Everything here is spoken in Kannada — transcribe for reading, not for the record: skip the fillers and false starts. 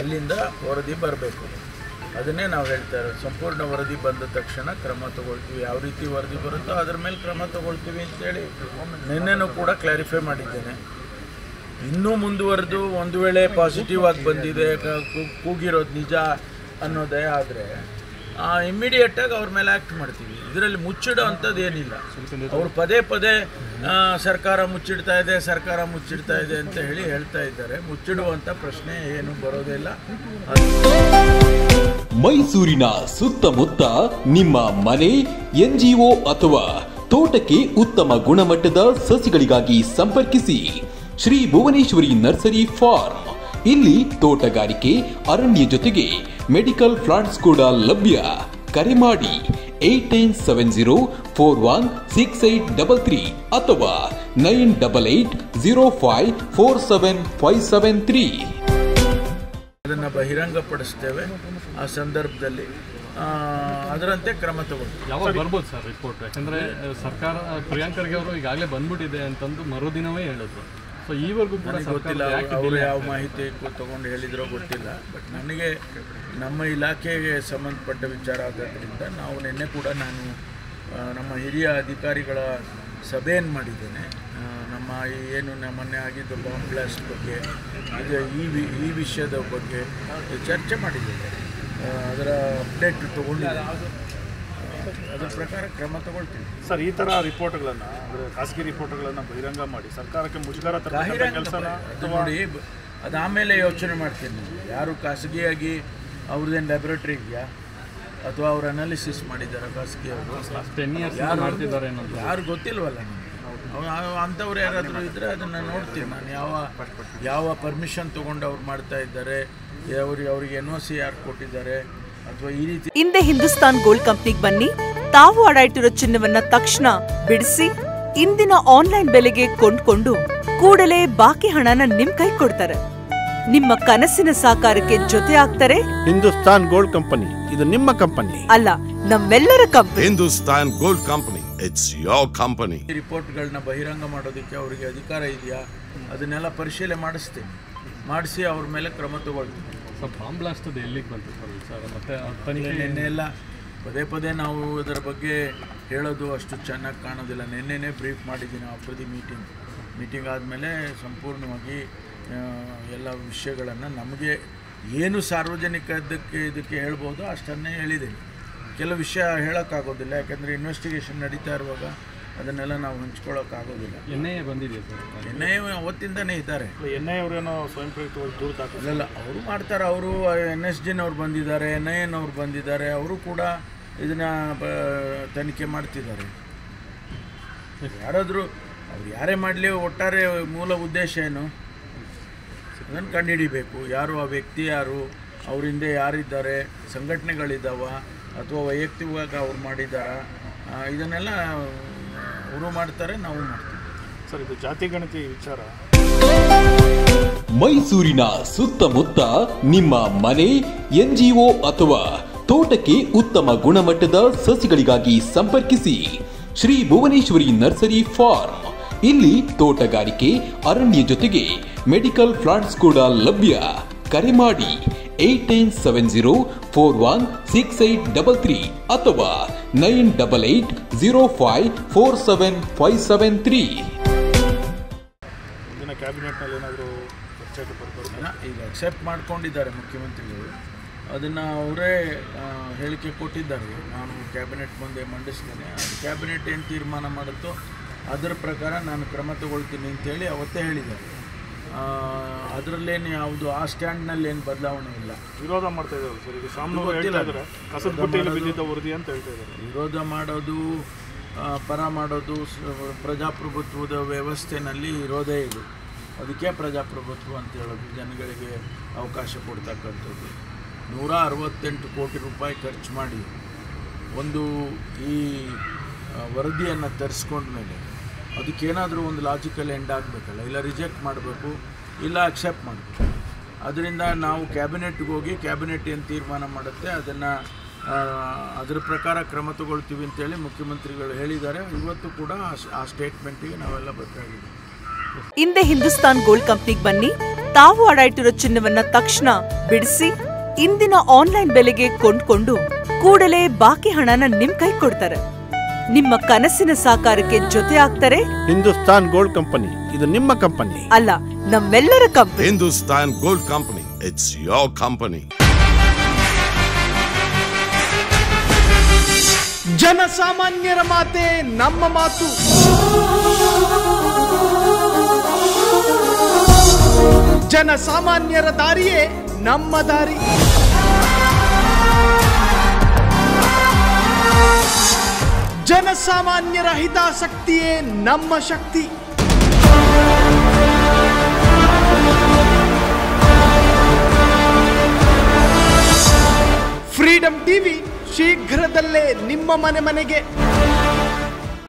ಅಲ್ಲಿಂದ ವರದಿ ಬರಬೇಕು. ಅದನ್ನೇ ನಾವು ಹೇಳ್ತಾ ಇರೋದು. ಸಂಪೂರ್ಣ ವರದಿ ಬಂದ ತಕ್ಷಣ ಕ್ರಮ ತಗೊಳ್ತೀವಿ. ಯಾವ ರೀತಿ ವರದಿ ಬರುತ್ತೋ ಅದ್ರ ಮೇಲೆ ಕ್ರಮ ತಗೊಳ್ತೀವಿ ಅಂತೇಳಿ ನಿನ್ನೆನೂ ಕೂಡ ಕ್ಲಾರಿಫೈ ಮಾಡಿದ್ದೇನೆ. ಇನ್ನೂ ಮುಂದುವರೆದು ಒಂದು ವೇಳೆ ಪಾಸಿಟಿವ್ ಆಗಿ ಬಂದಿದೆ, ಕೂಗಿರೋದು ನಿಜ ಅನ್ನೋದೇ ಆದರೆ ಇಮ್ಮಿಡಿಯೇಟಾಗಿ ಅವ್ರ ಮೇಲೆ ಆ್ಯಕ್ಟ್ ಮಾಡ್ತೀವಿ. ಇದರಲ್ಲಿ ಮುಚ್ಚಿಡೋ ಅಂಥದ್ದು ಏನಿಲ್ಲ. ಅವರು ಪದೇ ಪದೇ ಸರ್ಕಾರ ಮುಚ್ಚಿಡ್ತಾ ಇದೆ ಅಂತ ಹೇಳ್ತಾ ಇದ್ದಾರೆ. ಮುಚ್ಚಿಡುವಂಥ ಪ್ರಶ್ನೆ ಏನು ಬರೋದಿಲ್ಲ. ಮೈಸೂರಿನ ಸುತ್ತಮುತ್ತ ನಿಮ್ಮ ಮನೆ, NGO ಅಥವಾ ತೋಟಕ್ಕೆ ಉತ್ತಮ ಗುಣಮಟ್ಟದ ಸಸಿಗಳಿಗಾಗಿ ಸಂಪರ್ಕಿಸಿ ಶ್ರೀ ಭುವನೇಶ್ವರಿ ನರ್ಸರಿ ಫಾರ್ಮ್. ಇಲ್ಲಿ ತೋಟಗಾರಿಕೆ, ಅರಣ್ಯ ಜೊತೆಗೆ ಮೆಡಿಕಲ್ ಪ್ಲಾಂಟ್ಸ್ ಕೂಡ ಲಭ್ಯ. ಕರೆ ಮಾಡಿ 8970416833 ಅಥವಾ 9880547573. ಅದನ್ನು ಬಹಿರಂಗಪಡಿಸ್ತೇವೆ. ಆ ಸಂದರ್ಭದಲ್ಲಿ ಅದರಂತೆ ಕ್ರಮ ತಗೊಳ್ತೀವಿ. ಯಾವಾಗ ಬರ್ಬೋದು ಸರ್ ರಿಪೋರ್ಟ್? ಯಾಕಂದರೆ ಸರ್ಕಾರ ಪ್ರಿಯಾಂಕ್ ಖರ್ಗೆ ಅವರು ಈಗಾಗಲೇ ಬಂದ್ಬಿಟ್ಟಿದೆ ಅಂತಂದು ಮರುದಿನವೇ ಹೇಳಿದ್ರು. ಸೊ ಈವರೆಗೂ ಕೂಡ ಗೊತ್ತಿಲ್ಲ ಅವರು ಯಾವ ಮಾಹಿತಿ ತಗೊಂಡು ಹೇಳಿದ್ರೋ ಗೊತ್ತಿಲ್ಲ. ಬಟ್ ನನಗೆ ನಮ್ಮ ಇಲಾಖೆಗೆ ಸಂಬಂಧಪಟ್ಟ ವಿಚಾರ ಆಗೋದ್ರಿಂದ ನಾವು ನಿನ್ನೆ ಕೂಡ ನಾನು ನಮ್ಮ ಹಿರಿಯ ಅಧಿಕಾರಿಗಳ ಸಭೆಯನ್ನು ಮಾಡಿದ್ದೇನೆ. ನಮ್ಮ ಏನು ಮೊನ್ನೆ ಆಗಿದ್ದು ಬಾಂಬ್ ಬ್ಲಾಸ್ಟ್ ಬಗ್ಗೆ, ಈ ವಿಷಯದ ಬಗ್ಗೆ ಚರ್ಚೆ ಮಾಡಿದ್ದೇನೆ. ಅದರ ಅಪ್ಡೇಟ್ ತಗೊಂಡಿದ್ದೇನೆ. ಅದರ ಪ್ರಕಾರ ಕ್ರಮ ತಗೊಳ್ತೀವಿ ಸರ್. ಈ ಥರ ರಿಪೋರ್ಟ್ಗಳನ್ನು, ಅಂದರೆ ಖಾಸಗಿ ರಿಪೋರ್ಟ್ಗಳನ್ನು ಬಹಿರಂಗ ಮಾಡಿ ಸರ್ಕಾರಕ್ಕೆ ಮುಜುಗರ ತರುವ ಕೆಲಸನ ನೋಡಿ, ಅದು ಆಮೇಲೆ ಯೋಚನೆ ಮಾಡ್ತೀನಿ. ಯಾರು ಖಾಸಗಿಯಾಗಿ ಅವ್ರದ್ದೇನು ಲ್ಯಾಬ್ರೇಟ್ರಿ ಇದೆಯಾ ಅಥವಾ ಅವ್ರು ಅನಾಲಿಸಿಸ್ ಮಾಡಿದ್ದಾರೆ ಖಾಸಗಿಯವರು? ಯಾರು ಗೊತ್ತಿಲ್ವಲ್ಲ ನನಗೆ. ಅಂಥವ್ರು ಯಾರಾದರೂ ಇದ್ದರೆ ಅದನ್ನು ನೋಡ್ತೀನಿ ನಾನು. ಯಾವ ಪರ್ಮಿಷನ್ ತೊಗೊಂಡು ಅವ್ರು ಮಾಡ್ತಾ ಇದ್ದಾರೆ, ಅವ್ರಿಗೆ NOC ಯಾರು ಕೊಟ್ಟಿದ್ದಾರೆ ಅಥವಾ ಈ ರೀತಿ. ಹಿಂದೆ ಹಿಂದೂಸ್ತಾನ್ ಗೋಲ್ಡ್ ಕಂಪ್ನಿಗೆ ಬನ್ನಿ. ತಾವು ಅಡ ಇಟ್ಟಿರೋ ಚಿನ್ನವನ್ನ ತಕ್ಷಣ ಬಿಡಿಸಿ ಇಂದಿನ ಆನ್ಲೈನ್ ಬೆಲೆಗೆ ಕೊಂಡ್ಕೊಂಡು ಕೂಡಲೇ ಬಾಕಿ ಹಣನ ನಿಮ್ ಕೈ ಕೊಡ್ತಾರೆ. ನಿಮ್ಮ ಕನಸಿನ ಸಾಕಾರಕ್ಕೆ ಜೊತೆ ಆಗ್ತಾರೆ. ಹಿಂದೂಸ್ತಾನ್ ಗೋಲ್ಡ್ ಕಂಪನಿ, ಇದು ನಿಮ್ಮ ಕಂಪನಿ ಅಲ್ಲ, ನಮ್ಮೆಲ್ಲರ company. Hindustan gold company, it's your company. ರಿಪೋರ್ಟ್ಗಳನ್ನ ಬಹಿರಂಗ ಮಾಡೋದಕ್ಕೆ ಅವರಿಗೆ ಅಧಿಕಾರ ಇದೆಯಾ? ಅದನ್ನೆಲ್ಲ ಪರಿಶೀಲನೆ ಮಾಡಿಸಿ ಅವ್ರ ಮೇಲೆ ಕ್ರಮ ತಗೊಳ್ತೀವಿ. ಬಾಂಬ್ ಬ್ಲಾಸ್ಟ್ ಎಲ್ಲಿಗೆ ಬಂತು ಸರ್? ಮತ್ತೆ ನಿನ್ನೆ ಎಲ್ಲ ಪದೇ ನಾವು ಅದರ ಬಗ್ಗೆ ಹೇಳೋದು ಅಷ್ಟು ಚೆನ್ನಾಗಿ ಕಾಣೋದಿಲ್ಲ. ನಿನ್ನೆನೇ ಬ್ರೀಫ್ ಮಾಡಿದ್ದೀನಿ. ಪ್ರತಿ ಮೀಟಿಂಗ್ ಆದಮೇಲೆ ಸಂಪೂರ್ಣವಾಗಿ ಎಲ್ಲ ವಿಷಯಗಳನ್ನು ನಮಗೆ ಏನು ಸಾರ್ವಜನಿಕ ಇದಕ್ಕೆ ಹೇಳ್ಬೋದು ಅಷ್ಟನ್ನೇ ಹೇಳಿದ್ದೀನಿ. ಕೆಲವು ವಿಷಯ ಹೇಳೋಕ್ಕಾಗೋದಿಲ್ಲ, ಯಾಕಂದರೆ ಇನ್ವೆಸ್ಟಿಗೇಷನ್ ನಡೀತಾ ಇರುವಾಗ ಅದನ್ನೆಲ್ಲ ನಾವು ಹಂಚ್ಕೊಳ್ಳೋಕ್ಕಾಗೋದಿಲ್ಲ. NIA ಬಂದಿದೆ ಸರ್. NIA ಅವತ್ತಿಂದನೇ ಇದ್ದಾರೆ. NIA ಅವರೇನೋ ಸ್ವಯಂ ಪ್ರೇರಿತವಾಗಿ ದೂರು ಇಲ್ಲ, ಅವರು ಮಾಡ್ತಾರೆ. ಅವರು NSGನವ್ರು ಬಂದಿದ್ದಾರೆ, NIAನವ್ರು ಬಂದಿದ್ದಾರೆ. ಅವರು ಕೂಡ ಇದನ್ನು ತನಿಖೆ ಮಾಡ್ತಿದ್ದಾರೆ. ಯಾರಾದರೂ ಅವ್ರು ಯಾರೇ ಮಾಡಲಿ, ಒಟ್ಟಾರೆ ಮೂಲ ಉದ್ದೇಶ ಏನು ಅದನ್ನು ಕಂಡುಹಿಡಿಬೇಕು. ಯಾರು ಆ ವ್ಯಕ್ತಿ, ಯಾರು ಅವ್ರ ಹಿಂದೆ ಯಾರಿದ್ದಾರೆ, ಸಂಘಟನೆಗಳಿದ್ದಾವ ಅಥವಾ ವೈಯಕ್ತಿಕವಾಗಿ ಅವ್ರು ಮಾಡಿದ್ದಾರಾ, ಇದನ್ನೆಲ್ಲ ಅವರು ಮಾಡ್ತಾರೆ, ನಾವು ಮಾಡ್ತೀವಿ ಸರ್. ಇದು ಜಾತಿ ಗಣತಿ ವಿಚಾರ. ಮೈಸೂರಿನ ಸುತ್ತಮುತ್ತ ನಿಮ್ಮ ಮನೆ, NGO ಅಥವಾ ತೋಟಕ್ಕೆ ಉತ್ತಮ ಗುಣಮಟ್ಟದ ಸಸಿಗಳಿಗಾಗಿ ಸಂಪರ್ಕಿಸಿ ಶ್ರೀ ಭುವನೇಶ್ವರಿ ನರ್ಸರಿ ಫಾರ್ಮ್. ಇಲ್ಲಿ ತೋಟಗಾರಿಕೆ, ಅರಣ್ಯ ಜೊತೆಗೆ ಮೆಡಿಕಲ್ ಪ್ಲಾಂಟ್ಸ್ ಕೂಡ ಲಭ್ಯ. ಕರೆ ಮಾಡಿ 8970416833 ಅಥವಾ 9880547573. ಕ್ಯಾಬಿನೆಟ್ನಲ್ಲಿ ಏನಾದರೂ ಚರ್ಚೆಗೆ ಬರ್ತಾರೆ? ಈಗ ಅಕ್ಸೆಪ್ಟ್ ಮಾಡ್ಕೊಂಡಿದ್ದಾರೆ ಮುಖ್ಯಮಂತ್ರಿಗಳು. ಅದನ್ನು ಅವರೇ ಹೇಳಿಕೆ ಕೊಟ್ಟಿದ್ದಾರೆ. ನಾನು ಕ್ಯಾಬಿನೆಟ್ ಮುಂದೆ ಮಂಡಿಸ್ತೇನೆ, ಅದು ಕ್ಯಾಬಿನೆಟ್ ಏನು ತೀರ್ಮಾನ ಮಾಡುತ್ತೋ ಅದರ ಪ್ರಕಾರ ನಾನು ಕ್ರಮ ತಗೊಳ್ತೀನಿ ಅಂತೇಳಿ ಅವತ್ತೇ ಹೇಳಿದ್ದಾರೆ. ಅದರಲ್ಲೇನು ಯಾವುದು ಆ ಸ್ಟ್ಯಾಂಡ್ನಲ್ಲಿ ಏನು ಬದಲಾವಣೆ ಇಲ್ಲ. ವಿರೋಧ ಮಾಡ್ತಾ ಇದ್ದಾರೆ ಸರ್. ಈಗ ಸಾಮಾನ್ಯವಾಗಿ ಹೇಳ್ತಾ ಇದ್ದಾರೆ ಕಸದ ಬುಟ್ಟಿಯಲ್ಲಿ ಬಿದ್ದಿದ್ದ ವರದಿ ಅಂತ ಹೇಳ್ತಾ ಇದ್ದಾರೆ. ವಿರೋಧ ಮಾಡೋದು, ಪರ ಮಾಡೋದು ಪ್ರಜಾಪ್ರಭುತ್ವದ ವ್ಯವಸ್ಥೆಯಲ್ಲಿ ಇರೋದೇ ಇದು. ಅದಕ್ಕೆ ಪ್ರಜಾಪ್ರಭುತ್ವ ಅಂತ ಹೇಳೋದು. ಜನಗಳಿಗೆ ಅವಕಾಶ ಕೊಡ್ತಕ್ಕಂಥದ್ದು. 168 ಕೋಟಿ ರೂಪಾಯಿ ಖರ್ಚು ಮಾಡಿ ಒಂದು ಈ ವರದಿಯನ್ನು ತರಿಸ್ಕೊಂಡ್ಮೇಲೆ ಅದಕ್ಕೇನಾದರೂ ಒಂದು ಲಾಜಿಕಲ್ ಎಂಡ್ ಆಗಬೇಕಲ್ಲ. ಇಲ್ಲ ರಿಜೆಕ್ಟ್ ಮಾಡಬೇಕು, ಇಲ್ಲ ಅಕ್ಸೆಪ್ಟ್ ಮಾಡಬೇಕು. ಅದರಿಂದ ನಾವು ಕ್ಯಾಬಿನೆಟ್ಗೆ ಹೋಗಿ ಕ್ಯಾಬಿನೆಟ್ ಏನು ತೀರ್ಮಾನ ಮಾಡುತ್ತೆ ಅದನ್ನು ಅದರ ಪ್ರಕಾರ ಕ್ರಮ ತಗೊಳ್ತೀವಿ ಅಂತೇಳಿ ಮುಖ್ಯಮಂತ್ರಿಗಳು ಹೇಳಿದ್ದಾರೆ. ಇವತ್ತು ಕೂಡ ಆ ಸ್ಟೇಟ್ಮೆಂಟಿಗೆ ನಾವೆಲ್ಲ ಬದ್ಧರಾಗಿದ್ದೀವಿ. ಹಿಂದೆ ಹಿಂದೂಸ್ತಾನ್ ಗೋಲ್ಡ್ ಕಂಪ್ನಿಗೆ ಬನ್ನಿ. ತಾವು ಅಡ ಇಟ್ಟಿರೋ ಚಿನ್ನವನ್ನ ತಕ್ಷಣ ಬಿಡಿಸಿ ಇಂದಿನ ಆನ್ಲೈನ್ ಬೆಲೆಗೆ ಕೊಂಡ್ಕೊಂಡು ಕೂಡಲೇ ಬಾಕಿ ಹಣನ ನಿಮ್ ಕೈ ಕೊಡ್ತಾರೆ. ನಿಮ್ಮ ಕನಸಿನ ಸಾಕಾರಕ್ಕೆ ಜೊತೆ ಆಗ್ತಾರೆ ಹಿಂದೂಸ್ತಾನ್ ಗೋಲ್ಡ್ ಕಂಪನಿ. ಇದು ನಿಮ್ಮ ಕಂಪನಿ ಅಲ್ಲ, ನಮ್ಮೆಲ್ಲರ company. Hindustan Gold Company. It's your company. ಜನಸಾಮಾನ್ಯರ ಮಾತೆ ನಮ್ಮ ಮಾತು. ಜನಸಾಮಾನ್ಯರ ದಾರಿಯೇ ನಮ್ಮ ದಾರಿ. ಜನಸಾಮಾನ್ಯರ ಹಿತಾಸಕ್ತಿಯೇ ನಮ್ಮ ಶಕ್ತಿ. ಫ್ರೀಡಂ ಟಿವಿ ಶೀಘ್ರದಲ್ಲೇ ನಿಮ್ಮ ಮನೆಗೆ.